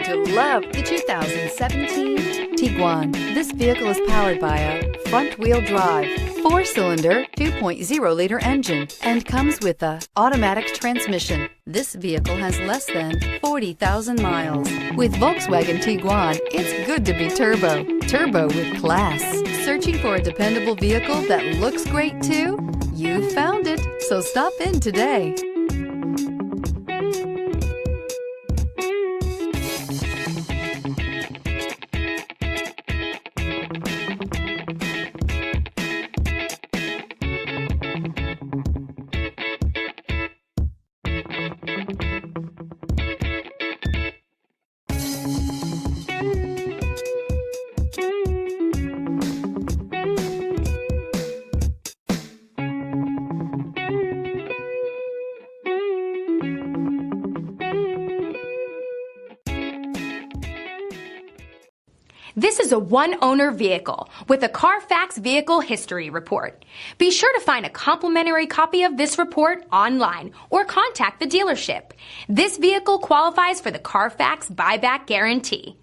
to love the 2017 Tiguan. This vehicle is powered by a front-wheel drive, 4-cylinder, 2.0-liter engine, and comes with a automatic transmission. This vehicle has less than 40,000 miles. With Volkswagen Tiguan, it's good to be turbo. Turbo with class. Searching for a dependable vehicle that looks great too? You found it, so stop in today. This is a one-owner vehicle with a Carfax Vehicle History Report. Be sure to find a complimentary copy of this report online or contact the dealership. This vehicle qualifies for the Carfax Buyback Guarantee.